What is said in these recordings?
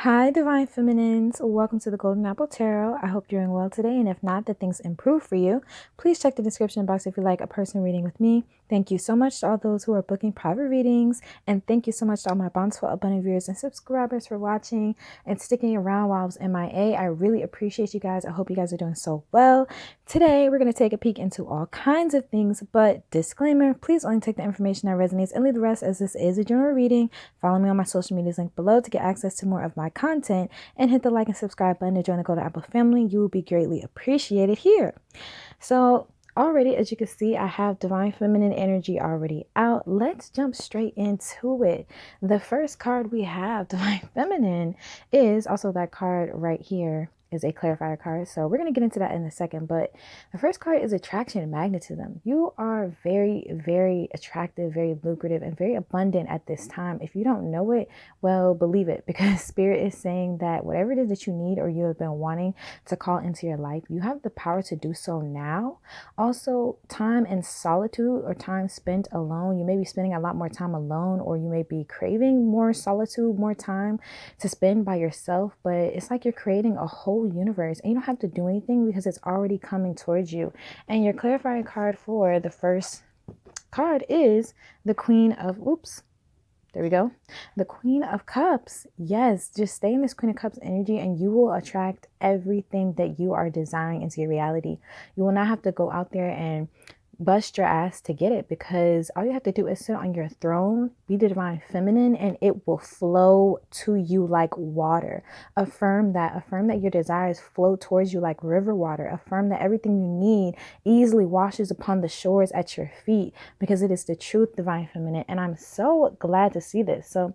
Hi, Divine Feminines. Welcome to the Golden Apple Tarot. I hope you're doing well today, and if not, that things improve for you. Please check the description box if you like a personal reading with me. Thank you so much to all those who are booking private readings, and thank you so much to all my bountiful, abundant viewers and subscribers for watching and sticking around while I was MIA. I really appreciate you guys. I hope you guys are doing so well. Today, we're going to take a peek into all kinds of things, but disclaimer, please only take the information that resonates and leave the rest, as this is a general reading. Follow me on my social medias linked below to get access to more of my content, and hit the like and subscribe button to join the Golden Apple family. You will be greatly appreciated here. So already, as you can see, I have Divine Feminine energy already out. Let's jump straight into it. The first card we have, Divine Feminine, is also that card right here. Is a clarifier card. So we're going to get into that in a second. But the first card is attraction and magnetism. You are very, very attractive, very lucrative, and very abundant at this time. If you don't know it, well, believe it, because Spirit is saying that whatever it is that you need or you have been wanting to call into your life, you have the power to do so now. Also, time in solitude or time spent alone. You may be spending a lot more time alone, or you may be craving more solitude, more time to spend by yourself. But it's like you're creating a whole universe and you don't have to do anything because it's already coming towards you. And your clarifying card for the first card is the Queen of, there we go. The Queen of Cups. Yes, just stay in this Queen of Cups energy and you will attract everything that you are desiring into your reality. You will not have to go out there and bust your ass to get it, because all you have to do is sit on your throne, be the Divine Feminine, and it will flow to you like water. Affirm that your desires flow towards you like river water. Affirm that everything you need easily washes upon the shores at your feet, because it is the truth, Divine Feminine. And I'm so glad to see this. So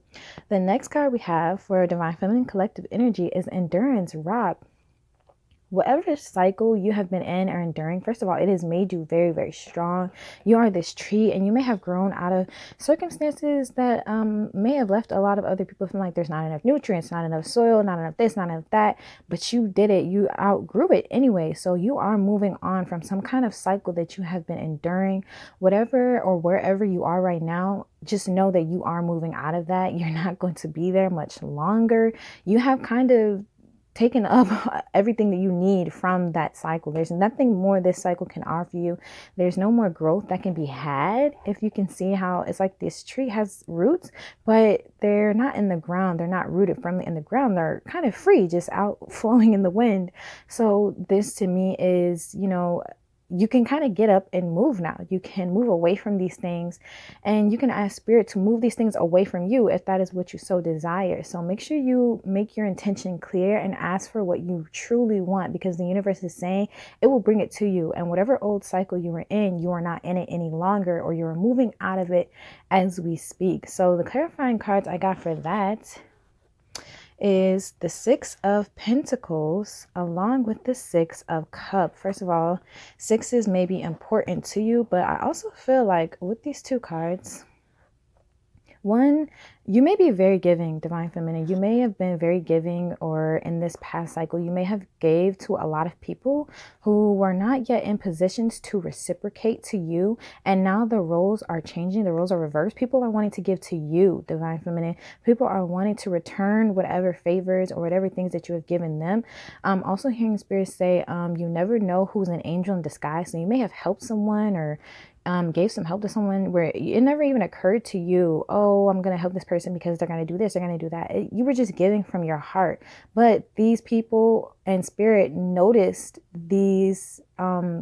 the next card we have for Divine Feminine collective energy is Endurance Rock. Whatever cycle you have been in or enduring, first of all, it has made you very, very strong. You are this tree, and you may have grown out of circumstances that may have left a lot of other people feeling like there's not enough nutrients, not enough soil, not enough this, not enough that. But you did it. You outgrew it anyway. So you are moving on from some kind of cycle that you have been enduring. Whatever or wherever you are right now, just know that you are moving out of that. You're not going to be there much longer. You have kind of taken up everything that you need from that cycle. There's nothing more this cycle can offer you. There's no more growth that can be had. If you can see how it's like this tree has roots, but they're not in the ground. They're not rooted firmly in the ground. They're kind of free, just out flowing in the wind. So this to me is, you can kind of get up and move now. You can move away from these things, and you can ask Spirit to move these things away from you if that is what you so desire. So make sure you make your intention clear and ask for what you truly want, because the universe is saying it will bring it to you. And whatever old cycle you were in, you are not in it any longer, or you're moving out of it as we speak. So the clarifying cards I got for that is the Six of Pentacles along with the Six of Cups. First of all, sixes may be important to you, but I also feel like with these two cards, one, you may be very giving, Divine Feminine. You may have been very giving, or in this past cycle, you may have gave to a lot of people who were not yet in positions to reciprocate to you. And now the roles are changing. The roles are reversed. People are wanting to give to you, Divine Feminine. People are wanting to return whatever favors or whatever things that you have given them. Also hearing Spirit say, you never know who's an angel in disguise. So you may have helped someone, or gave some help to someone where it never even occurred to you, oh, I'm going to help this person because they're going to do this, they're going to do that. You were just giving from your heart. But these people and Spirit noticed these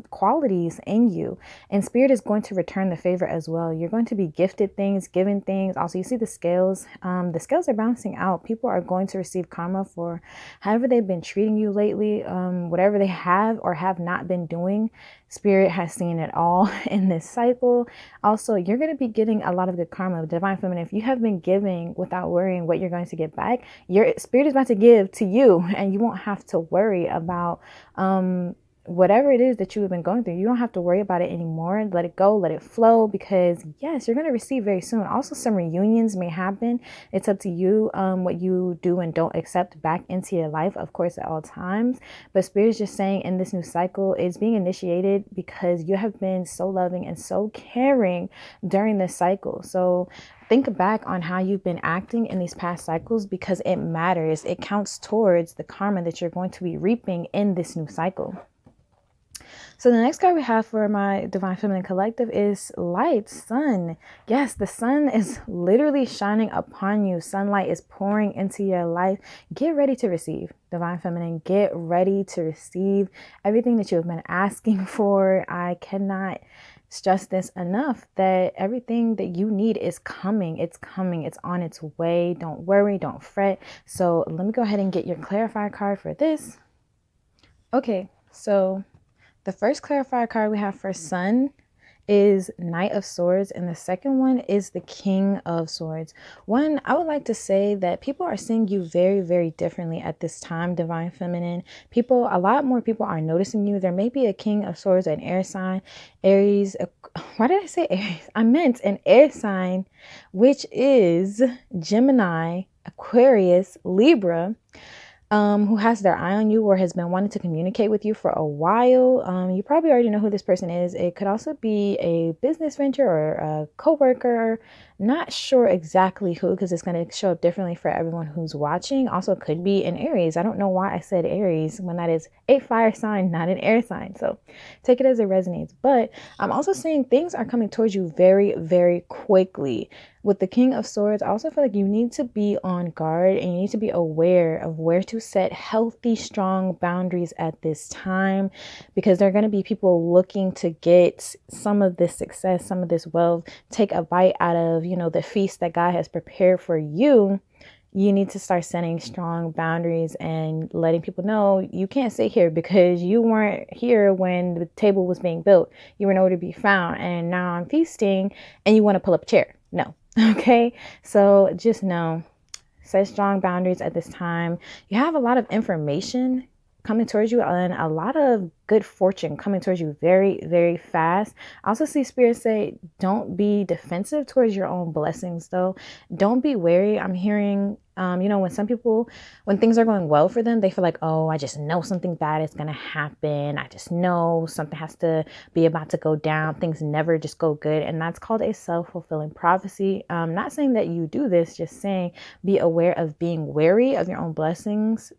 qualities in you, and Spirit is going to return the favor as well. You're going to be gifted things, given things. Also, you see the scales. The scales are balancing out. People are going to receive karma for however they've been treating you lately, whatever they have or have not been doing. Spirit has seen it all in this cycle. Also, you're going to be getting a lot of good karma. Divine Feminine, if you have been giving without worrying what you're going to get back, your Spirit is about to give to you, and you won't have to worry about whatever it is that you have been going through, you don't have to worry about it anymore. Let it go, let it flow, because yes, you're going to receive very soon. Also, some reunions may happen. It's up to you what you do and don't accept back into your life, of course, at all times. But Spirit is just saying in this new cycle is being initiated because you have been so loving and so caring during this cycle. So think back on how you've been acting in these past cycles, because it matters. It counts towards the karma that you're going to be reaping in this new cycle. So the next card we have for my Divine Feminine Collective is Light, Sun. Yes, the sun is literally shining upon you. Sunlight is pouring into your life. Get ready to receive, Divine Feminine. Get ready to receive everything that you have been asking for. I cannot stress this enough, that everything that you need is coming. It's coming. It's on its way. Don't worry. Don't fret. So let me go ahead and get your clarifier card for this. Okay, so the first clarifier card we have for Sun is Knight of Swords, and the second one is the King of Swords. One, I would like to say that people are seeing you very, very differently at this time, Divine Feminine. A lot more people are noticing you. There may be a King of Swords, an air sign, Aries. Why did I say Aries? I meant an air sign, which is Gemini, Aquarius, Libra, who has their eye on you or has been wanting to communicate with you for a while. You probably already know who this person is. It could also be a business venture or a coworker. Not sure exactly who, because it's going to show up differently for everyone who's watching. Also could be an Aries. I don't know why I said Aries when that is a fire sign, not an air sign. So take it as it resonates. But I'm also seeing things are coming towards you very, very quickly. With the King of Swords, I also feel like you need to be on guard and you need to be aware of where to set healthy, strong boundaries at this time, because there are going to be people looking to get some of this success, some of this wealth, take a bite out of, the feast that God has prepared for you. You need to start setting strong boundaries and letting people know you can't sit here because you weren't here when the table was being built. You were nowhere to be found. And now I'm feasting and you want to pull up a chair. No. Okay. So just know, set strong boundaries at this time. You have a lot of information coming towards you and a lot of good fortune coming towards you very, very fast. I also see Spirit say, don't be defensive towards your own blessings, though. Don't be wary. I'm hearing, when things are going well for them, they feel like, oh, I just know something bad is going to happen. I just know something has to be about to go down. Things never just go good. And that's called a self-fulfilling prophecy. Not saying that you do this, just saying be aware of being wary of your own blessings,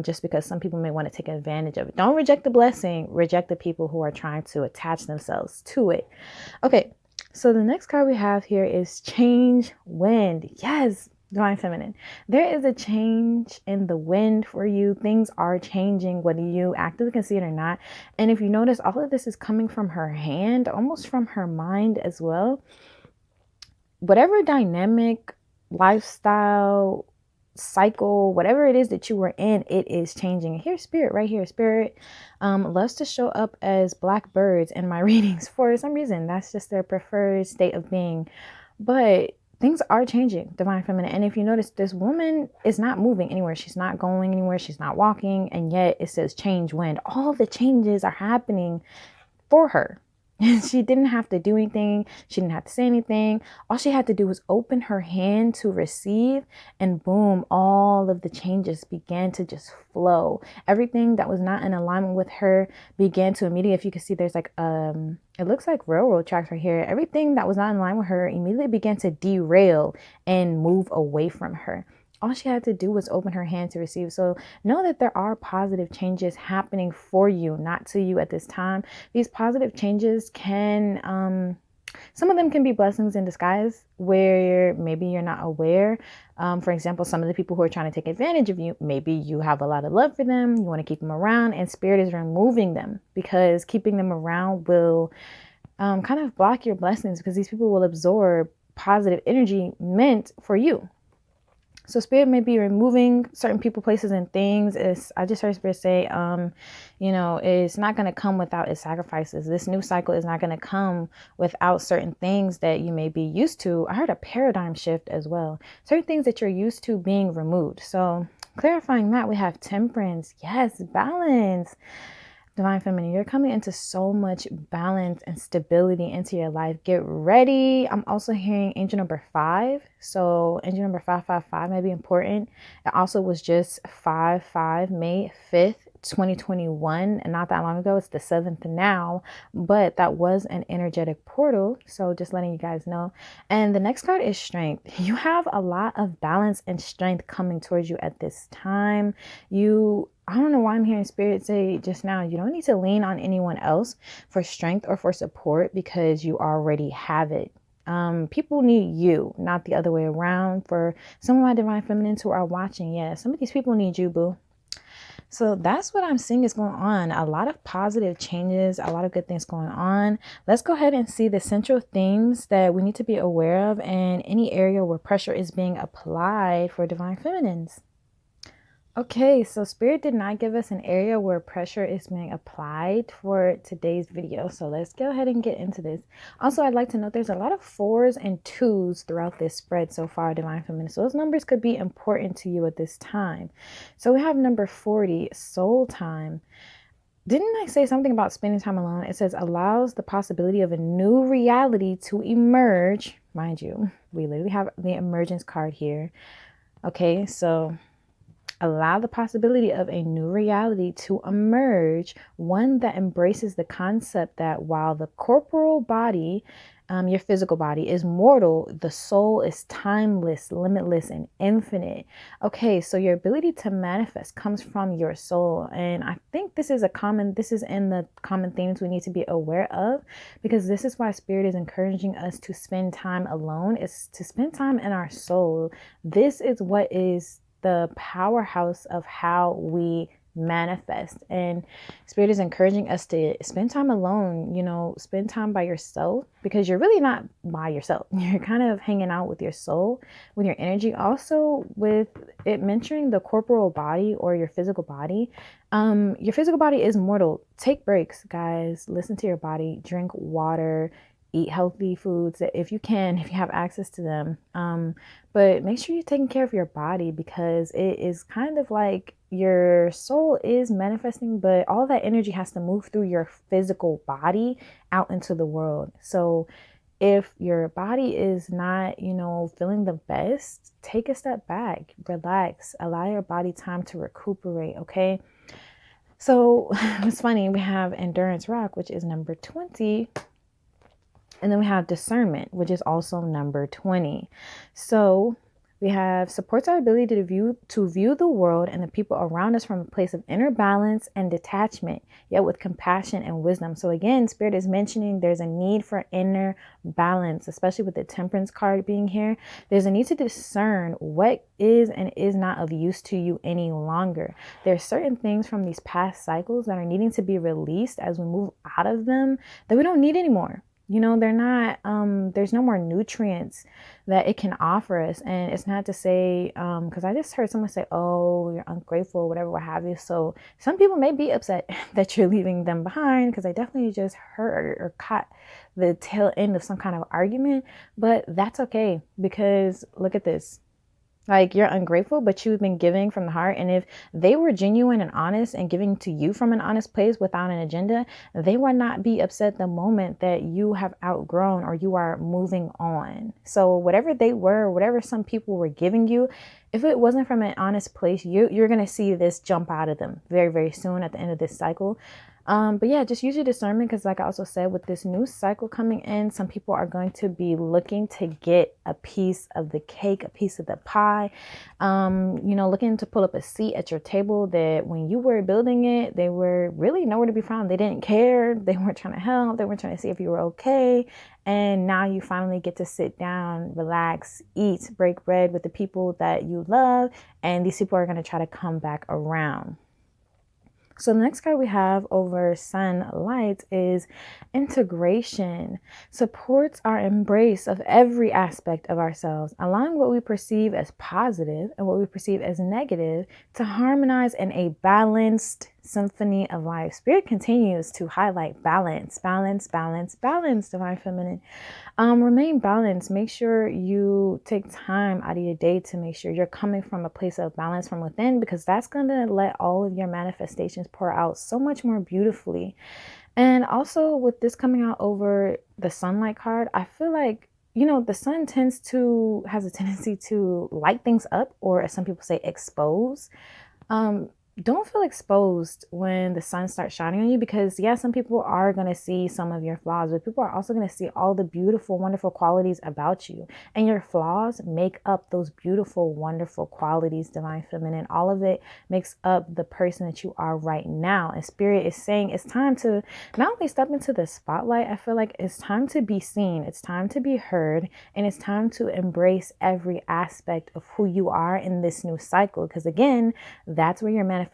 just because some people may want to take advantage of it. Don't reject the blessing. Reject the people who are trying to attach themselves to it. Okay, so the next card we have here is Change Wind. Yes, Divine Feminine. There is a change in the wind for you. Things are changing, whether you actively can see it or not. And if you notice, all of this is coming from her hand, almost from her mind as well. Whatever dynamic, lifestyle, cycle, whatever it is that you were in, it is changing. Here's Spirit right here. Spirit loves to show up as black birds in my readings for some reason. That's just their preferred state of being. But things are changing, Divine Feminine. And if you notice, this woman is not moving anywhere. She's not going anywhere. She's not walking. And yet it says change wind. All the changes are happening for her. She didn't have to do anything. She didn't have to say anything. All she had to do was open her hand to receive, and boom, all of the changes began to just flow. Everything that was not in alignment with her began to immediately, if you can see, there's like, it looks like railroad tracks right here. Everything that was not in line with her immediately began to derail and move away from her. All she had to do was open her hand to receive. So know that there are positive changes happening for you, not to you at this time. These positive changes can, some of them can be blessings in disguise where maybe you're not aware. For example, some of the people who are trying to take advantage of you, maybe you have a lot of love for them. You want to keep them around, and Spirit is removing them because keeping them around will kind of block your blessings, because these people will absorb positive energy meant for you. So Spirit may be removing certain people, places, and things. I just heard Spirit say, it's not going to come without its sacrifices. This new cycle is not going to come without certain things that you may be used to. I heard a paradigm shift as well. Certain things that you're used to being removed. So clarifying that, we have Temperance. Yes, balance. Divine Feminine, you're coming into so much balance and stability into your life. Get ready. I'm also hearing angel number 5. So angel number 555 may be important. It also was just 5/5, May 5th, 2021, and not that long ago. It's the 7th now, but that was an energetic portal. So just letting you guys know. And the next card is strength. You have a lot of balance and strength coming towards you at this time. I don't know why I'm hearing Spirit say just now, you don't need to lean on anyone else for strength or for support because you already have it. People need you, not the other way around. For some of my Divine Feminines who are watching, yeah, some of these people need you, boo. So that's what I'm seeing is going on. A lot of positive changes, a lot of good things going on. Let's go ahead and see the central themes that we need to be aware of and any area where pressure is being applied for Divine Feminines. Okay, so Spirit did not give us an area where pressure is being applied for today's video. So let's go ahead and get into this. Also, I'd like to note there's a lot of 4s and 2s throughout this spread so far, Divine Feminine. So those numbers could be important to you at this time. So we have number 40, soul time. Didn't I say something about spending time alone? It says allows the possibility of a new reality to emerge. Mind you, we literally have the emergence card here. Okay, so allow the possibility of a new reality to emerge, one that embraces the concept that while the corporal body, your physical body, is mortal, the soul is timeless, limitless, and infinite. Okay, so your ability to manifest comes from your soul. And I think this is in the common themes we need to be aware of, because this is why Spirit is encouraging us to spend time alone, is to spend time in our soul. This is what is the powerhouse of how we manifest. And Spirit is encouraging us to spend time alone, spend time by yourself, because you're really not by yourself. You're kind of hanging out with your soul, with your energy. Also, with it mentioning the corporal body or your physical body. Your physical body is mortal. Take breaks, guys. Listen to your body. Drink water. Eat healthy foods if you can, if you have access to them. But make sure you're taking care of your body, because it is kind of like your soul is manifesting, but all that energy has to move through your physical body out into the world. So if your body is not, feeling the best, take a step back, relax, allow your body time to recuperate, okay? So it's funny, we have Endurance Rock, which is number 20. And then we have Discernment, which is also number 20. So we have supports our ability to view the world and the people around us from a place of inner balance and detachment, yet with compassion and wisdom. So again, Spirit is mentioning there's a need for inner balance, especially with the Temperance card being here. There's a need to discern what is and is not of use to you any longer. There's certain things from these past cycles that are needing to be released as we move out of them that we don't need anymore. They're not, there's no more nutrients that it can offer us. And it's not to say, because I just heard someone say, oh, you're ungrateful, whatever, what have you. So some people may be upset that you're leaving them behind, because I definitely just heard or caught the tail end of some kind of argument. But that's okay, because look at this. Like, you're ungrateful, but you've been giving from the heart. And if they were genuine and honest and giving to you from an honest place without an agenda, they would not be upset the moment that you have outgrown or you are moving on. So whatever they were, whatever some people were giving you, if it wasn't from an honest place, you're going to see this jump out of them very, very soon at the end of this cycle. But yeah, just use your discernment, because like I also said, with this new cycle coming in, some people are going to be looking to get a piece of the cake, a piece of the pie, looking to pull up a seat at your table that when you were building it, they were really nowhere to be found. They didn't care. They weren't trying to help. They weren't trying to see if you were okay. And now you finally get to sit down, relax, eat, break bread with the people that you love. And these people are going to try to come back around. So the next card we have over Sunlight is integration. Supports our embrace of every aspect of ourselves, allowing what we perceive as positive and what we perceive as negative to harmonize in a balanced symphony of life. Spirit continues to highlight balance, balance, balance, balance, divine feminine. Remain balanced. Make sure you take time out of your day to make sure you're coming from a place of balance from within, because that's going to let all of your manifestations pour out so much more beautifully. And also with this coming out over the sunlight card, I feel like, the sun has a tendency to light things up, or as some people say, expose. Don't feel exposed when the sun starts shining on you, because some people are going to see some of your flaws, but people are also going to see all the beautiful, wonderful qualities about you, and your flaws make up those beautiful, wonderful qualities, divine feminine. All of it makes up the person that you are right now. And Spirit is saying it's time to not only step into the spotlight, I feel like it's time to be seen, it's time to be heard, and it's time to embrace every aspect of who you are in this new cycle, because again, that's where your manifestations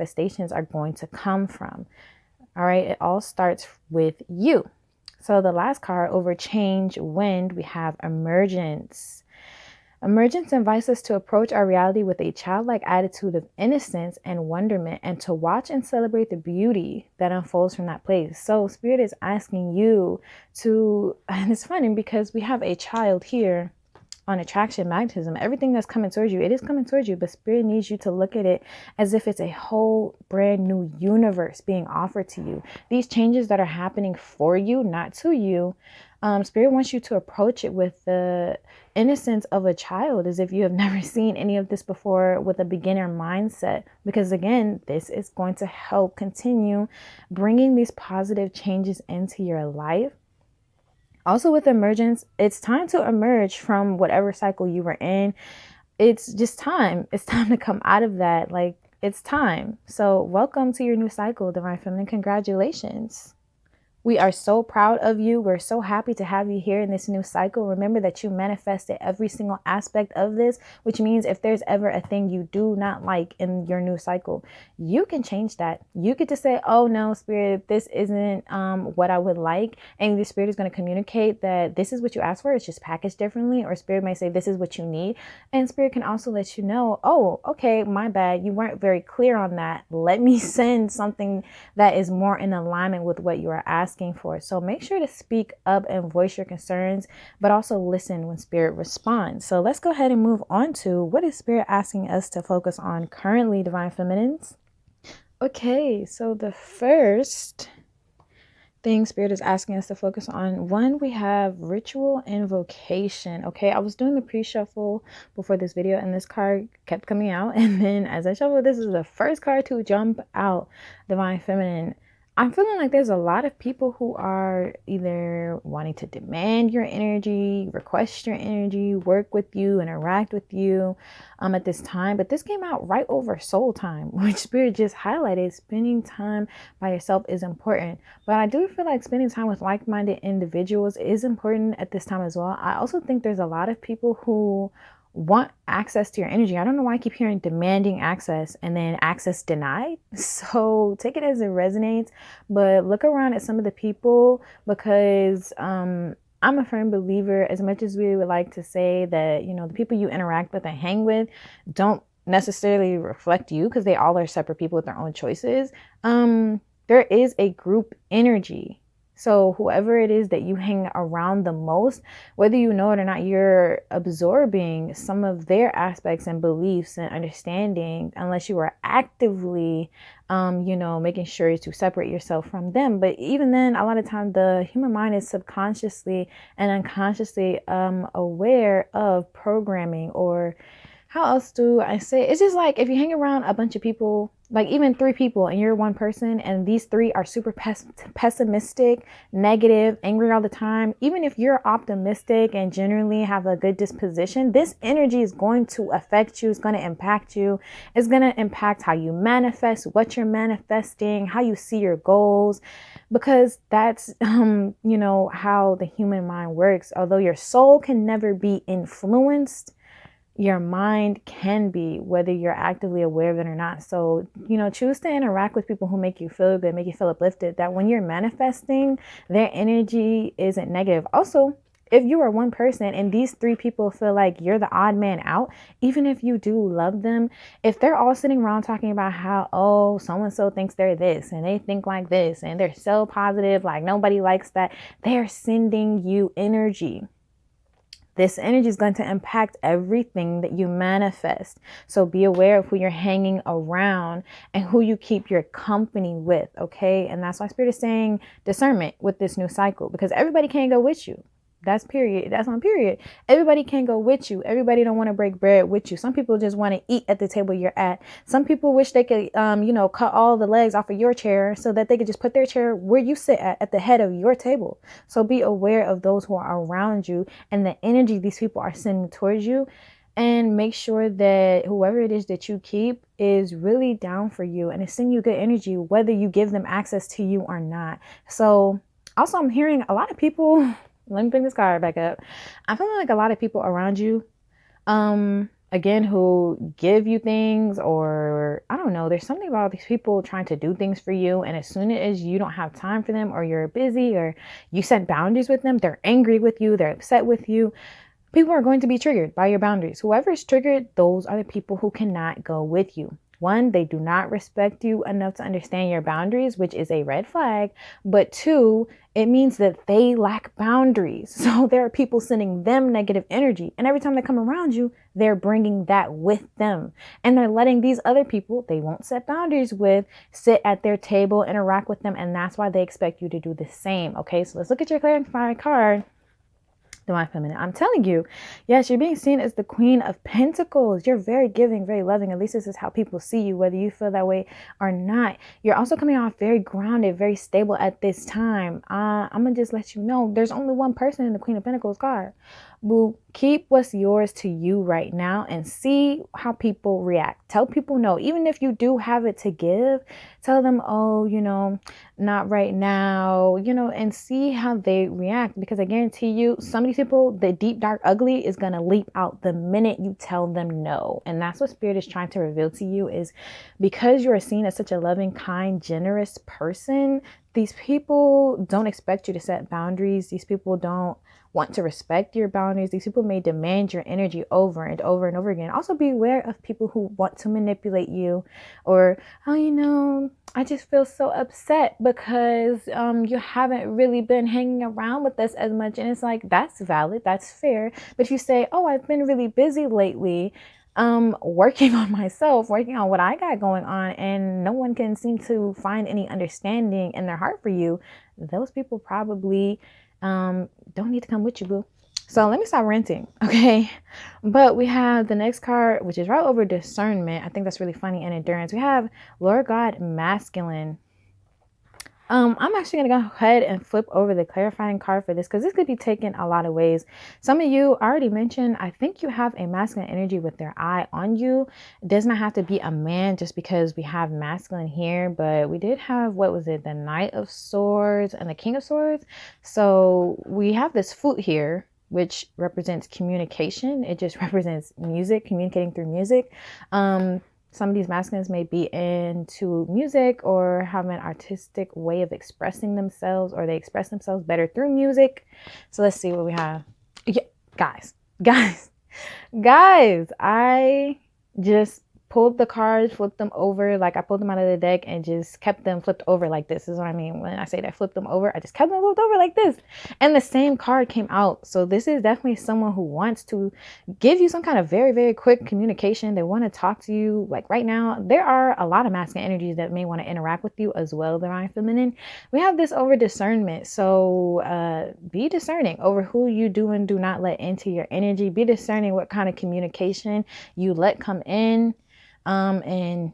are going to come from. All right. It all starts with you. So the last card, over change, wind, we have emergence. Emergence invites us to approach our reality with a childlike attitude of innocence and wonderment, and to watch and celebrate the beauty that unfolds from that place. So Spirit is asking you to, and it's funny because we have a child here on attraction, magnetism, everything that's coming towards you, it is coming towards you, but Spirit needs you to look at it as if it's a whole brand new universe being offered to you. These changes that are happening for you, not to you, Spirit wants you to approach it with the innocence of a child, as if you have never seen any of this before, with a beginner mindset, because again, this is going to help continue bringing these positive changes into your life. Also with emergence, it's time to emerge from whatever cycle you were in. It's just time. It's time to come out of that. Like, it's time. So welcome to your new cycle, divine feminine. Congratulations. We are so proud of you. We're so happy to have you here in this new cycle. Remember that you manifested every single aspect of this, which means if there's ever a thing you do not like in your new cycle, you can change that. You get to say, oh no, Spirit, this isn't what I would like. And the Spirit is going to communicate that this is what you asked for. It's just packaged differently. Or Spirit may say, this is what you need. And Spirit can also let you know, oh, okay, my bad. You weren't very clear on that. Let me send something that is more in alignment with what you are asking for. So make sure to speak up and voice your concerns, but also listen when Spirit responds. So let's go ahead and move on to what is Spirit asking us to focus on currently, divine feminines. Okay, so the first thing Spirit is asking us to focus on, one, we have ritual invocation. Okay, I was doing the pre-shuffle before this video and this card kept coming out, and then as I shuffle, this is the first card to jump out, divine feminine. I'm feeling like there's a lot of people who are either wanting to demand your energy, request your energy, work with you, interact with you at this time. But this came out right over soul time, which Spirit just highlighted. Spending time by yourself is important. But I do feel like spending time with like-minded individuals is important at this time as well. I also think there's a lot of people who want access to your energy. I don't know why I keep hearing demanding access and then access denied. So take it as it resonates, but look around at some of the people, because I'm a firm believer, as much as we would like to say that, the people you interact with and hang with don't necessarily reflect you, because they all are separate people with their own choices. There is a group energy. So whoever it is that you hang around the most, whether you know it or not, you're absorbing some of their aspects and beliefs and understanding, unless you are actively, making sure to separate yourself from them. But even then, a lot of times the human mind is subconsciously and unconsciously aware of programming, or how else do I say? It's just like if you hang around a bunch of people, like even 3 people, and you're one person, and these 3 are super pessimistic, negative, angry all the time. Even if you're optimistic and generally have a good disposition, this energy is going to affect you. It's going to impact you. It's going to impact how you manifest, what you're manifesting, how you see your goals, because that's, how the human mind works. Although your soul can never be influenced, your mind can be, whether you're actively aware of it or not. So, choose to interact with people who make you feel good, make you feel uplifted, that when you're manifesting, their energy isn't negative. Also, if you are one person and these three people feel like you're the odd man out, even if you do love them, if they're all sitting around talking about how, oh, so-and-so thinks they're this and they think like this and they're so positive, like nobody likes that, they're sending you energy. This energy is going to impact everything that you manifest. So be aware of who you're hanging around and who you keep your company with, okay? And that's why Spirit is saying discernment with this new cycle, because everybody can't go with you. That's period. That's on period. Everybody can't go with you. Everybody don't want to break bread with you. Some people just want to eat at the table you're at. Some people wish they could, cut all the legs off of your chair so that they could just put their chair where you sit at the head of your table. So be aware of those who are around you and the energy these people are sending towards you. And make sure that whoever it is that you keep is really down for you and is sending you good energy, whether you give them access to you or not. So also, I'm hearing a lot of people. Let me bring this card back up. I'm feeling like a lot of people around you, again, who give you things, or I don't know, there's something about these people trying to do things for you. And as soon as you don't have time for them, or you're busy, or you set boundaries with them, they're angry with you, they're upset with you. People are going to be triggered by your boundaries. Whoever is triggered, those are the people who cannot go with you. One, they do not respect you enough to understand your boundaries, which is a red flag. But two, it means that they lack boundaries. So there are people sending them negative energy. And every time they come around you, they're bringing that with them. And they're letting these other people they won't set boundaries with sit at their table, interact with them. And that's why they expect you to do the same. Okay, so let's look at your clarifying card. Divine Feminine. I'm telling you, yes, you're being seen as the Queen of Pentacles. You're very giving, very loving. At least this is how people see you, whether you feel that way or not. You're also coming off very grounded, very stable at this time. I'm going to just let you know, there's only one person in the Queen of Pentacles card. Boo, keep what's yours to you right now and see how people react. Tell people no, even if you do have it to give, tell them, oh, not right now, and see how they react. Because I guarantee you, some of these people, the deep, dark, ugly is going to leap out the minute you tell them no. And that's what Spirit is trying to reveal to you, is because you are seen as such a loving, kind, generous person, these people don't expect you to set boundaries. These people don't want to respect your boundaries. These people may demand your energy over and over and over again. Also be aware of people who want to manipulate you, or, oh, I just feel so upset because you haven't really been hanging around with us as much. And it's like, that's valid, that's fair. But if you say, oh, I've been really busy lately, working on myself, working on what I got going on, and no one can seem to find any understanding in their heart for you, those people probably don't need to come with you, boo. So let me stop ranting, okay? But we have the next card, which is right over discernment. I think that's really funny, and endurance. We have Lord God Masculine. I'm actually going to go ahead and flip over the clarifying card for this, because this could be taken a lot of ways. Some of you already mentioned, I think you have a masculine energy with their eye on you. It does not have to be a man just because we have masculine here, but we did have, what was it? The Knight of Swords and the King of Swords. So we have this flute here, which represents communication. It just represents music, communicating through music. Some of these masculines may be into music or have an artistic way of expressing themselves, or they express themselves better through music. So let's see what we have. Yeah, guys, I just pulled the cards, flipped them over, like I pulled them out of the deck and just kept them flipped over like this. Is what I mean when I say that, flip them over. I just kept them flipped over like this, and the same card came out. So this is definitely someone who wants to give you some kind of very, very quick communication. They want to talk to you like right now. There are a lot of masculine energies that may want to interact with you as well, Divine Feminine. We have this over discernment. So be discerning over who you do and do not let into your energy. Be discerning what kind of communication you let come in. And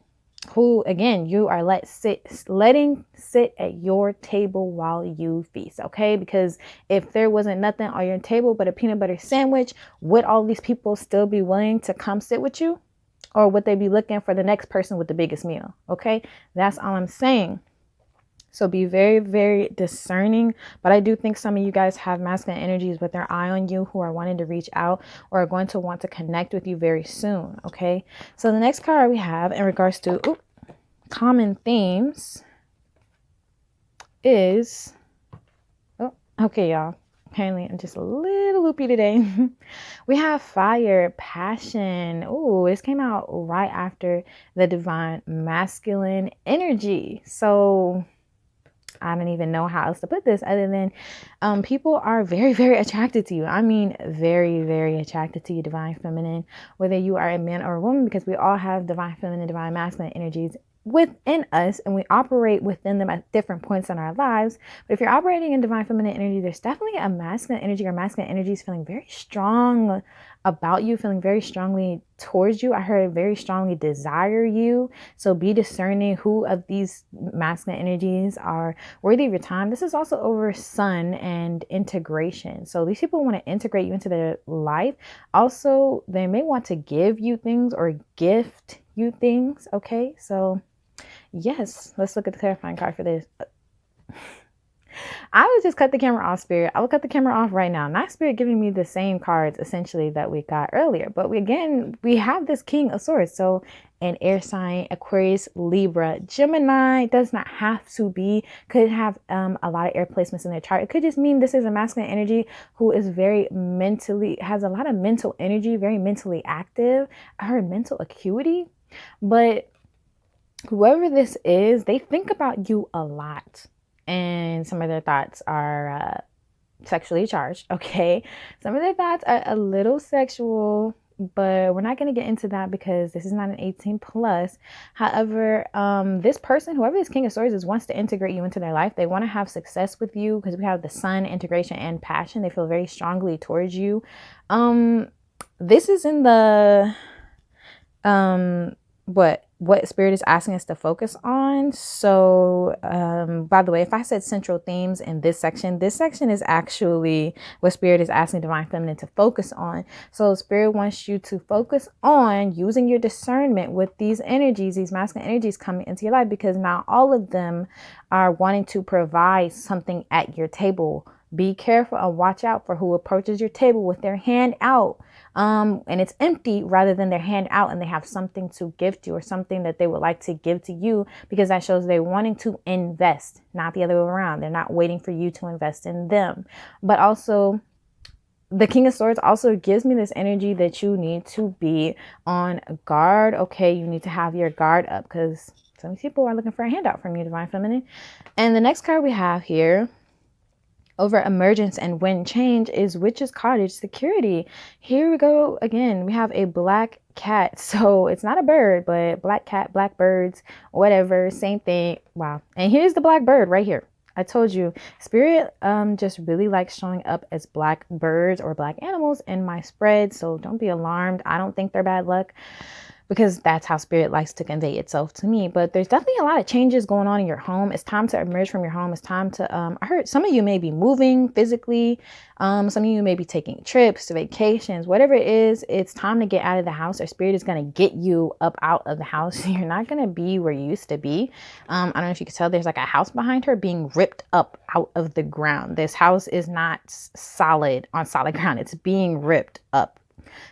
who, again, you are letting sit at your table while you feast, okay? Because if there wasn't nothing on your table but a peanut butter sandwich, would all these people still be willing to come sit with you? Or would they be looking for the next person with the biggest meal? Okay, that's all I'm saying. So be very, very discerning. But I do think some of you guys have masculine energies with their eye on you, who are wanting to reach out or are going to want to connect with you very soon. Okay. So the next card we have in regards to common themes is, okay, y'all. Apparently, I'm just a little loopy today. We have fire, passion. Ooh, this came out right after the divine masculine energy. So I don't even know how else to put this other than people are very, very attracted to you. I mean, very, very attracted to you, divine feminine, whether you are a man or a woman, because we all have divine feminine, divine masculine energies within us, and we operate within them at different points in our lives. But if you're operating in divine feminine energy, there's definitely a masculine energy, or masculine energy is feeling very strong about you, feeling very strongly towards you. I heard very strongly desire you. So be discerning who of these masculine energies are worthy of your time. This is also over sun and integration. So these people want to integrate you into their life. Also, they may want to give you things or gift you things. Okay, so yes, let's look at the clarifying card for this. I would just cut the camera off, Spirit. I will cut the camera off right now. Not Spirit giving me the same cards essentially that we got earlier. But we have this King of Swords. So an air sign, Aquarius, Libra, Gemini, does not have to be, could have a lot of air placements in their chart. It could just mean this is a masculine energy who is very mentally, has a lot of mental energy, very mentally active. I heard mental acuity, but whoever this is, they think about you a lot. And some of their thoughts are sexually charged, okay? Some of their thoughts are a little sexual, but we're not going to get into that because this is not an 18 plus. However, this person, whoever this King of Swords is, wants to integrate you into their life. They want to have success with you because we have the sun, integration, and passion. They feel very strongly towards you. This is in the what Spirit is asking us to focus on. So by the way, if I said central themes in this section is actually what Spirit is asking divine feminine to focus on. So Spirit wants you to focus on using your discernment with these energies, these masculine energies coming into your life, because now all of them are wanting to provide something at your table. Be careful and watch out for who approaches your table with their hand out. And it's empty rather than their hand out and they have something to give to you or something that they would like to give to you, because that shows they're wanting to invest, not the other way around. They're not waiting for you to invest in them. But also, the King of Swords also gives me this energy that you need to be on guard. Okay, you need to have your guard up because some people are looking for a handout from you, divine feminine. And the next card we have here over emergence and wind change is Witch's Cottage Security. Here we go again. We have a black cat. So it's not a bird, but black cat, black birds, whatever, same thing. Wow. And here's the black bird right here. I told you, Spirit just really likes showing up as black birds or black animals in my spread. So don't be alarmed. I don't think they're bad luck, because that's how Spirit likes to convey itself to me. But there's definitely a lot of changes going on in your home. It's time to emerge from your home. It's time to, I heard some of you may be moving physically. Some of you may be taking trips, vacations, whatever it is. It's time to get out of the house, or Spirit is going to get you up out of the house. You're not going to be where you used to be. I don't know if you can tell, there's like a house behind her being ripped up out of the ground. This house is not solid on solid ground. It's being ripped up.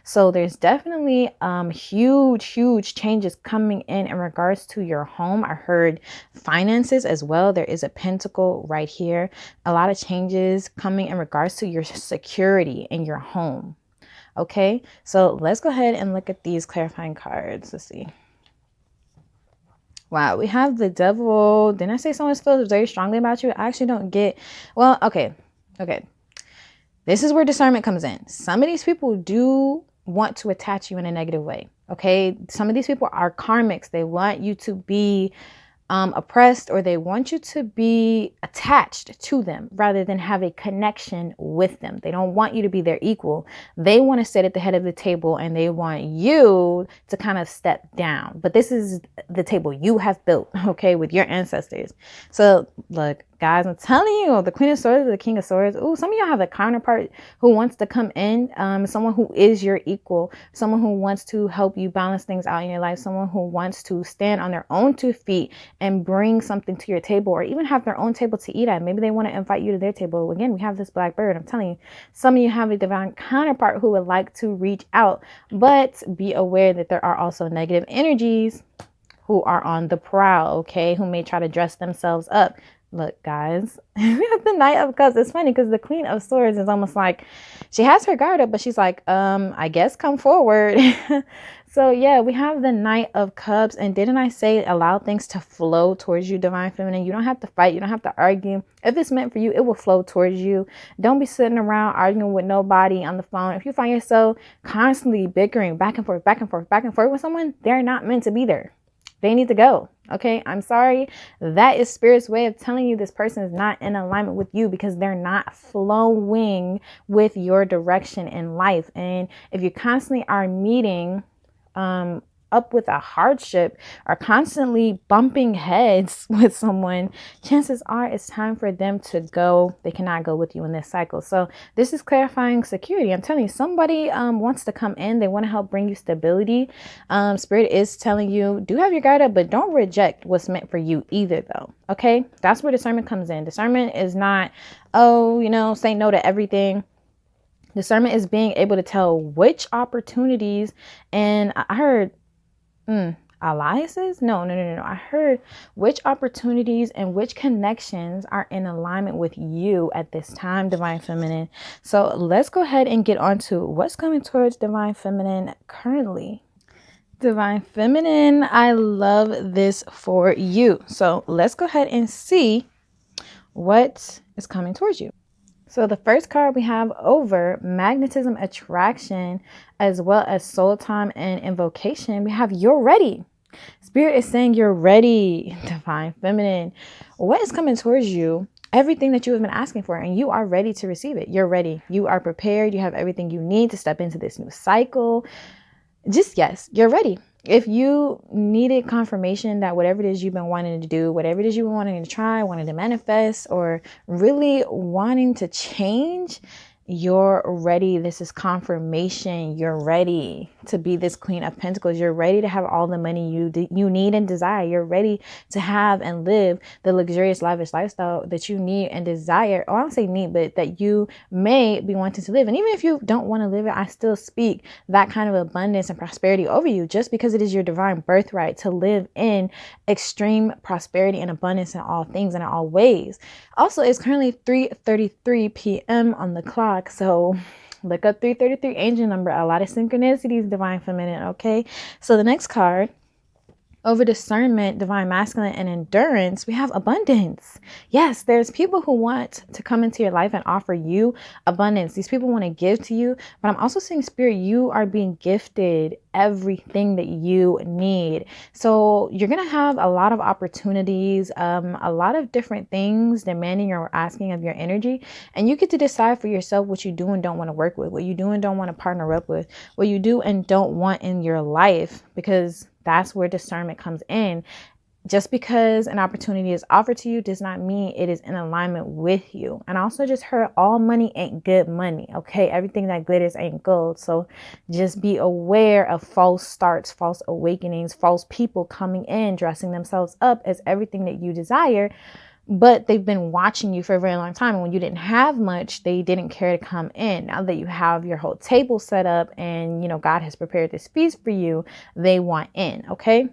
So there's definitely huge changes coming in regards to your home. I heard finances as well. There is a pentacle right here. A lot of changes coming in regards to your security in your home. Okay, so let's go ahead and look at these clarifying cards. Let's see. Wow, we have the Devil. Didn't I say someone feels very strongly about you? I actually don't get, well, okay. This is where discernment comes in. Some of these people do want to attach you in a negative way. Okay. Some of these people are karmics. They want you to be oppressed, or they want you to be attached to them rather than have a connection with them. They don't want you to be their equal. They want to sit at the head of the table and they want you to kind of step down. But this is the table you have built, okay, with your ancestors. So look, guys, I'm telling you, the Queen of Swords or the King of Swords. Oh, some of y'all have a counterpart who wants to come in. Someone who is your equal. Someone who wants to help you balance things out in your life. Someone who wants to stand on their own 2 feet and bring something to your table, or even have their own table to eat at. Maybe they want to invite you to their table. Again, we have this black bird. I'm telling you, some of you have a divine counterpart who would like to reach out, but be aware that there are also negative energies who are on the prowl, okay, who may try to dress themselves up. Look, guys, we have the Knight of Cups. It's funny because the Queen of Swords is almost like she has her guard up, but she's like, I guess come forward. So yeah, we have the Knight of Cups. And didn't I say allow things to flow towards you, Divine Feminine? You don't have to fight. You don't have to argue. If it's meant for you, it will flow towards you. Don't be sitting around arguing with nobody on the phone. If you find yourself constantly bickering back and forth, back and forth, back and forth with someone, they're not meant to be there. They need to go. Okay, I'm sorry. That is Spirit's way of telling you this person is not in alignment with you because they're not flowing with your direction in life. And if you constantly are meeting up with a hardship or constantly bumping heads with someone, chances are it's time for them to go. They cannot go with you in this cycle. So this is clarifying security. I'm telling you, somebody wants to come in. They want to help bring you stability. Spirit is telling you, do have your guard up, but don't reject what's meant for you either, though. Okay, that's where discernment comes in. Discernment is not, say no to everything. Discernment is being able to tell which opportunities, and I heard alliances. No. I heard which opportunities and which connections are in alignment with you at this time, Divine Feminine. So let's go ahead and get on to what's coming towards Divine Feminine currently. Divine Feminine, I love this for you. So let's go ahead and see what is coming towards you. So the first card we have over magnetism, attraction, as well as soul time and invocation. We have you're ready. Spirit is saying you're ready, Divine Feminine. What is coming towards you? Everything that you have been asking for, and you are ready to receive it. You're ready. You are prepared. You have everything you need to step into this new cycle. Yes, you're ready. If you needed confirmation that whatever it is you've been wanting to do, whatever it is you've been wanting to try, wanting to manifest, or really wanting to change, you're ready. This is confirmation. You're ready to be this Queen of Pentacles. You're ready to have all the money you need and desire. You're ready to have and live the luxurious, lavish lifestyle that you need and desire. Or I don't say need, but that you may be wanting to live. And even if you don't want to live it, I still speak that kind of abundance and prosperity over you, just because it is your divine birthright to live in extreme prosperity and abundance in all things and in all ways. Also, it's currently 3:33 p.m. on the clock. So look up 333 angel number. A lot of synchronicities, Divine Feminine. Okay. So the next card over discernment, divine masculine, and endurance, we have abundance. Yes, there's people who want to come into your life and offer you abundance. These people want to give to you, but I'm also seeing, Spirit, you are being gifted everything that you need. So you're going to have a lot of opportunities, a lot of different things demanding or asking of your energy. And you get to decide for yourself what you do and don't want to work with, what you do and don't want to partner up with, what you do and don't want in your life, because that's where discernment comes in. Just because an opportunity is offered to you does not mean it is in alignment with you. And I also just heard all money ain't good money. Okay. Everything that glitters ain't gold. So just be aware of false starts, false awakenings, false people coming in, dressing themselves up as everything that you desire. But they've been watching you for a very long time. And when you didn't have much, they didn't care to come in. Now that you have your whole table set up and, God has prepared this feast for you, they want in. Okay.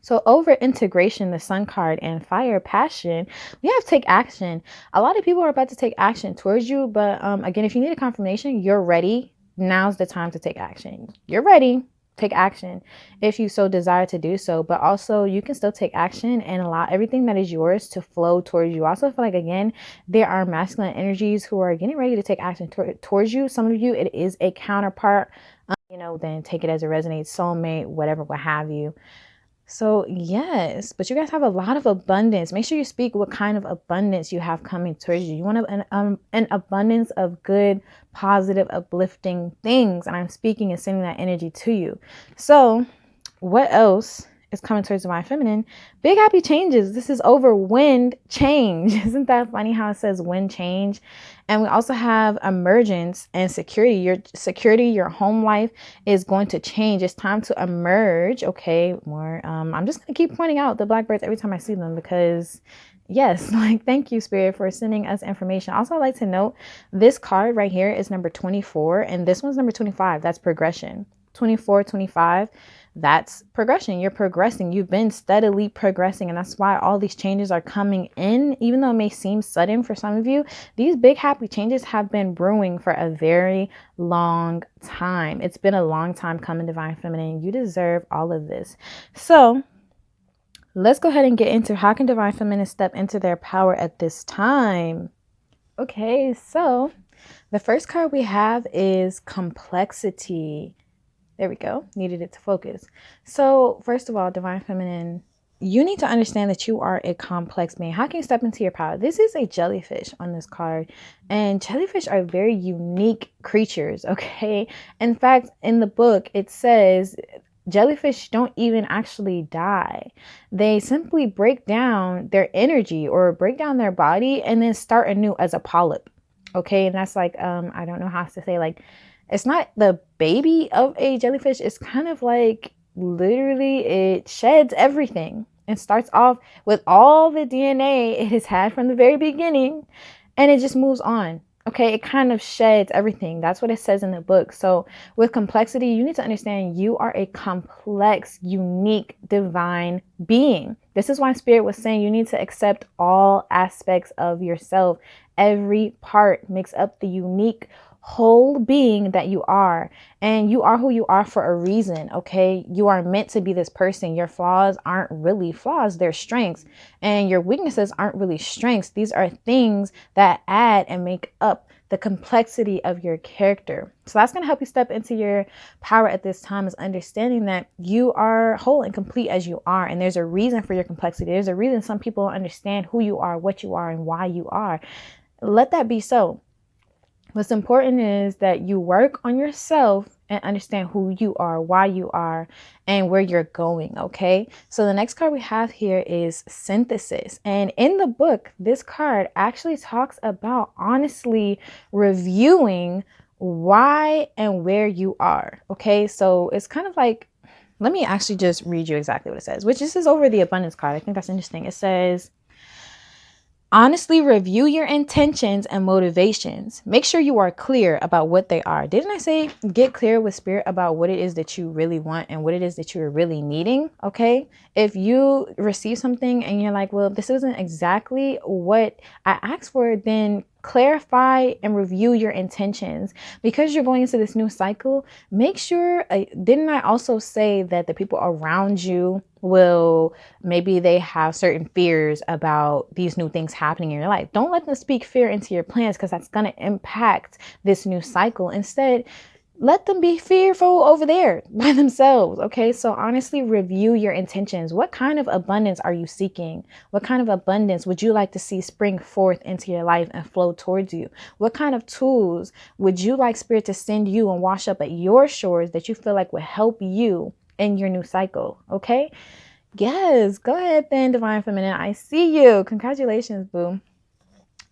So over integration, the Sun card, and fire, passion, we have take action. A lot of people are about to take action towards you. But again, if you need a confirmation, you're ready. Now's the time to take action. You're ready. Take action if you so desire to do so, but also you can still take action and allow everything that is yours to flow towards you. I also feel like, again, there are masculine energies who are getting ready to take action towards you. Some of you, it is a counterpart, then take it as it resonates, soulmate, whatever, what have you. So yes, but you guys have a lot of abundance. Make sure you speak what kind of abundance you have coming towards you. You want an abundance of good, positive, uplifting things. And I'm speaking and sending that energy to you. So what else is coming towards Divine Feminine? Big happy changes. This is over wind change. Isn't that funny how it says wind change? And we also have emergence and security. Your security, your home life is going to change. It's time to emerge. Okay, more. I'm just going to keep pointing out the blackbirds every time I see them because, yes, thank you, Spirit, for sending us information. Also, I'd like to note this card right here is number 24, and this one's number 25. That's progression. 24, 25. that's progression. You're progressing. You've been steadily progressing. And that's why all these changes are coming in. Even though it may seem sudden for some of you, these big happy changes have been brewing for a very long time. It's been a long time coming, Divine Feminine. You deserve all of this. So let's go ahead and get into how can Divine Feminine step into their power at this time. Okay, so the first card we have is complexity. There we go. Needed it to focus. So first of all, Divine Feminine, you need to understand that you are a complex being. How can you step into your power? This is a jellyfish on this card. And jellyfish are very unique creatures, okay? In fact, in the book, it says jellyfish don't even actually die. They simply break down their energy or break down their body and then start anew as a polyp. Okay, and that's like, I don't know how to say, like, it's not the baby of a jellyfish. It's kind of like literally it sheds everything and starts off with all the DNA it has had from the very beginning, and it just moves on. Okay, it kind of sheds everything. That's what it says in the book. So with complexity, you need to understand you are a complex, unique, divine being. This is why Spirit was saying you need to accept all aspects of yourself. Every part makes up the unique whole being that you are, and you are who you are for a reason. Okay, you are meant to be this person. Your flaws aren't really flaws, they're strengths, and your weaknesses aren't really strengths. These are things that add and make up the complexity of your character. So that's going to help you step into your power at this time, is understanding that you are whole and complete as you are, and there's a reason for your complexity. There's a reason some people don't understand who you are, what you are, and why you are. Let that be so. What's important is that you work on yourself and understand who you are, why you are, and where you're going, okay? So the next card we have here is synthesis. And in the book, this card actually talks about honestly reviewing why and where you are, okay? So it's kind of like, let me actually just read you exactly what it says, which this is over the abundance card. I think that's interesting. It says, honestly review your intentions and motivations. Make sure you are clear about what they are. Didn't I say get clear with Spirit about what it is that you really want and what it is that you're really needing? Okay. If you receive something and you're like, well, this isn't exactly what I asked for, then clarify and review your intentions. Because you're going into this new cycle, make sure, didn't I also say that the people around you will, maybe they have certain fears about these new things happening in your life? Don't let them speak fear into your plans, because that's going to impact this new cycle. Instead, let them be fearful over there by themselves. Okay. So honestly review your intentions. What kind of abundance are you seeking? What kind of abundance would you like to see spring forth into your life and flow towards you? What kind of tools would you like Spirit to send you and wash up at your shores that you feel like would help you in your new cycle? Okay. Yes. Go ahead then, Divine Feminine. I see you. Congratulations, boo.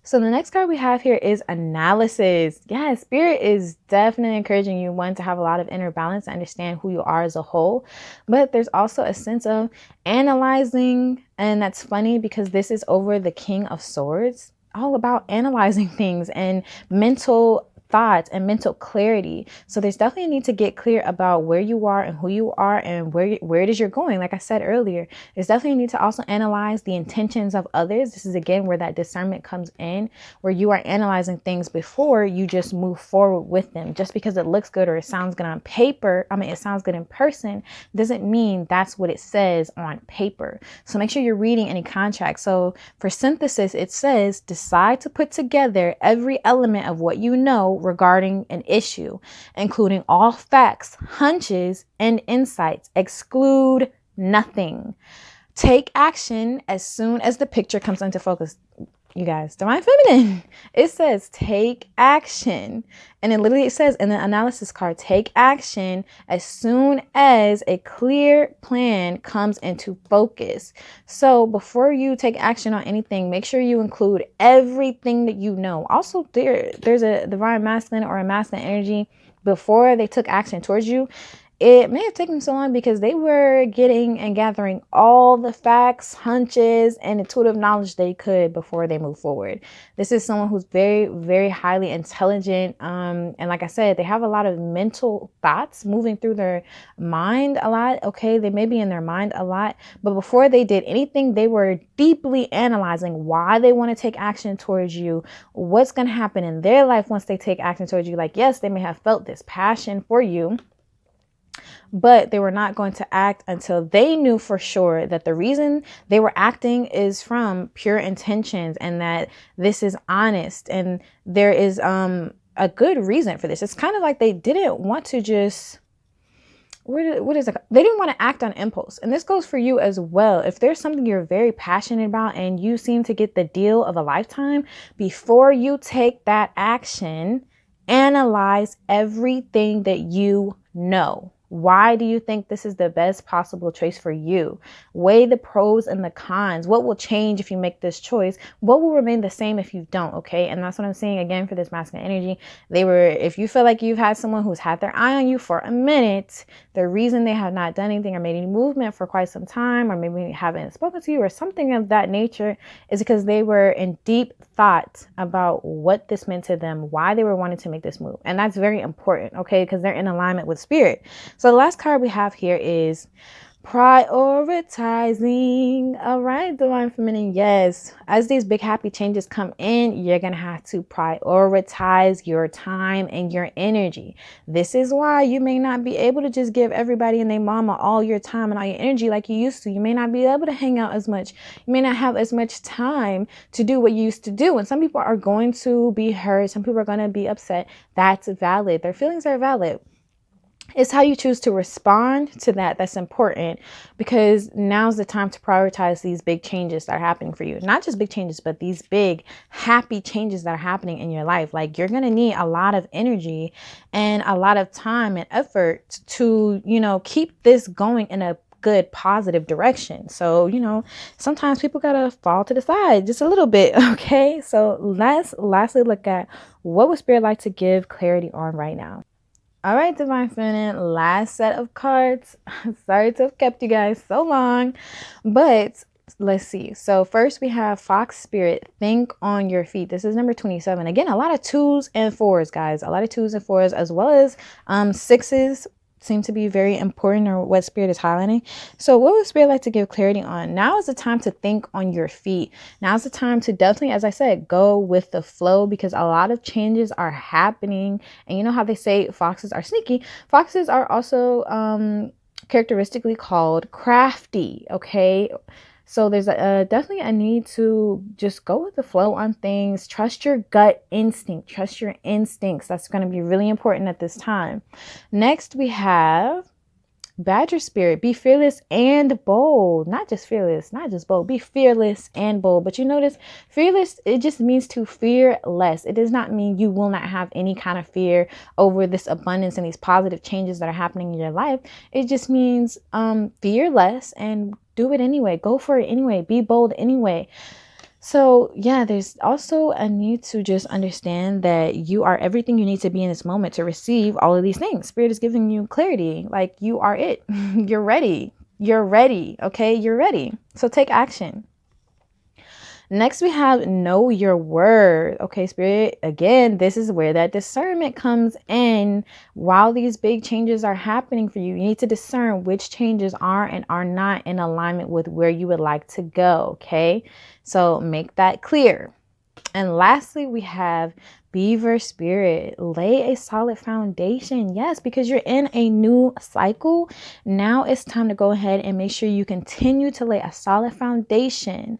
So the next card we have here is analysis. Yeah, Spirit is definitely encouraging you, one, to have a lot of inner balance, to understand who you are as a whole. But there's also a sense of analyzing. And that's funny because this is over the King of Swords, all about analyzing things and mental thoughts and mental clarity. So there's definitely a need to get clear about where you are and who you are and where it is you're going. Like I said earlier, there's definitely a need to also analyze the intentions of others. This is again where that discernment comes in, where you are analyzing things before you just move forward with them. Just because it looks good or it sounds good on paper, it sounds good in person, doesn't mean that's what it says on paper. So make sure you're reading any contract. So for synthesis, it says decide to put together every element of what you know regarding an issue, including all facts, hunches, and insights. Exclude nothing. Take action as soon as the picture comes into focus. You guys, Divine Feminine, it says take action. And it literally says in the analysis card, take action as soon as a clear plan comes into focus. So before you take action on anything, make sure you include everything that you know. Also, there's a divine masculine or a masculine energy before they took action towards you. it may have taken so long because they were getting and gathering all the facts, hunches, and intuitive knowledge they could before they move forward. This is someone who's very, very highly intelligent. And like I said, they have a lot of mental thoughts moving through their mind a lot. Okay, they may be in their mind a lot, but before they did anything, they were deeply analyzing why they want to take action towards you, what's going to happen in their life once they take action towards you. Like, yes, they may have felt this passion for you, but they were not going to act until they knew for sure that the reason they were acting is from pure intentions and that this is honest and there is a good reason for this. It's kind of like they didn't want to just what is it? They didn't want to act on impulse. And this goes for you as well. If there's something you're very passionate about and you seem to get the deal of a lifetime, before you take that action, analyze everything that you know. Why do you think this is the best possible choice for you? Weigh the pros and the cons. What will change if you make this choice? What will remain the same if you don't? Okay. And that's what I'm saying again for this masculine energy. If you feel like you've had someone who's had their eye on you for a minute, the reason they have not done anything or made any movement for quite some time, or maybe haven't spoken to you or something of that nature, is because they were in deep thought about what this meant to them, why they were wanting to make this move. And that's very important. Okay. Because they're in alignment with spirit. So the last card we have here is prioritizing. All right, divine feminine. Yes. As these big happy changes come in, you're going to have to prioritize your time and your energy. This is why you may not be able to just give everybody and their mama all your time and all your energy like you used to. You may not be able to hang out as much. You may not have as much time to do what you used to do. And some people are going to be hurt. Some people are going to be upset. That's valid. Their feelings are valid. It's how you choose to respond to that that's important, because now's the time to prioritize these big changes that are happening for you. Not just big changes, but these big happy changes that are happening in your life. Like, you're going to need a lot of energy and a lot of time and effort to, keep this going in a good positive direction. So, sometimes people gotta fall to the side just a little bit. Okay. So let's lastly look at what would spirit like to give clarity on right now. All right, divine feminine, last set of cards. Sorry to have kept you guys so long, but let's see. So first we have Fox Spirit, think on your feet. This is number 27. Again, a lot of 2s and 4s, guys. A lot of 2s and 4s, as well as 6s seem to be very important, or what spirit is highlighting. So what would spirit like to give clarity on? Now is the time to think on your feet. Now is the time to definitely, as I said, go with the flow, because a lot of changes are happening. And you know how they say foxes are sneaky? Foxes are also characteristically called crafty. Okay. So there's definitely a need to just go with the flow on things. Trust your gut instinct. Trust your instincts. That's going to be really important at this time. Next, we have Badger Spirit. Be fearless and bold. Not just fearless, not just bold. Be fearless and bold. But you notice, fearless, it just means to fear less. It does not mean you will not have any kind of fear over this abundance and these positive changes that are happening in your life. It just means fear less and do it anyway. Go for it anyway. Be bold anyway. So yeah, there's also a need to just understand that you are everything you need to be in this moment to receive all of these things. Spirit is giving you clarity. Like, you are it. You're ready. You're ready. Okay. You're ready. So take action. Next, we have know your word. Okay, Spirit, again, this is where that discernment comes in. While these big changes are happening for you, you need to discern which changes are and are not in alignment with where you would like to go. Okay, so make that clear. And lastly, we have Beaver Spirit. Lay a solid foundation. Yes, because you're in a new cycle. Now it's time to go ahead and make sure you continue to lay a solid foundation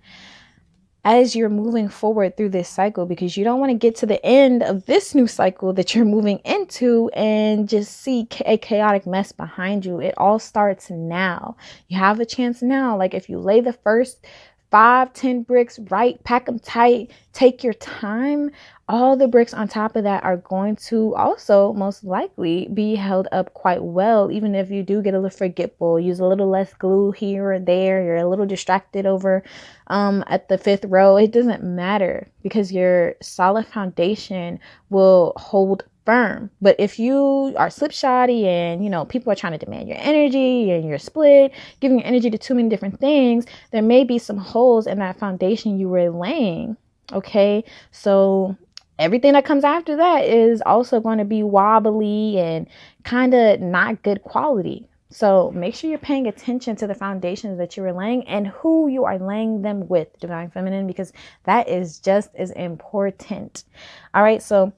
as you're moving forward through this cycle, because you don't want to get to the end of this new cycle that you're moving into and just see a chaotic mess behind you. It all starts now. You have a chance now. Like, if you lay the first 5-10 bricks right, pack them tight, take your time, all the bricks on top of that are going to also most likely be held up quite well. Even if you do get a little forgetful, use a little less glue here or there, you're a little distracted over at the 5th row, it doesn't matter, because your solid foundation will hold firm. But if you are slipshody and, you know, people are trying to demand your energy and you're split, giving your energy to too many different things, there may be some holes in that foundation you were laying. Okay. So everything that comes after that is also going to be wobbly and kind of not good quality. So make sure you're paying attention to the foundations that you are laying and who you are laying them with, Divine Feminine, because that is just as important. All right. So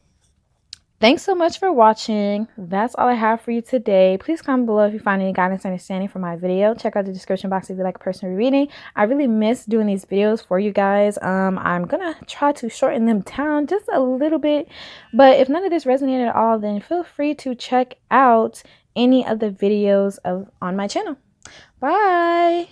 thanks so much for watching. That's all I have for you today. Please comment below if you find any guidance and understanding from my video. Check out the description box if you like a personal reading. I really miss doing these videos for you guys. I'm gonna try to shorten them down just a little bit. But if none of this resonated at all, then feel free to check out any of the videos on my channel. Bye.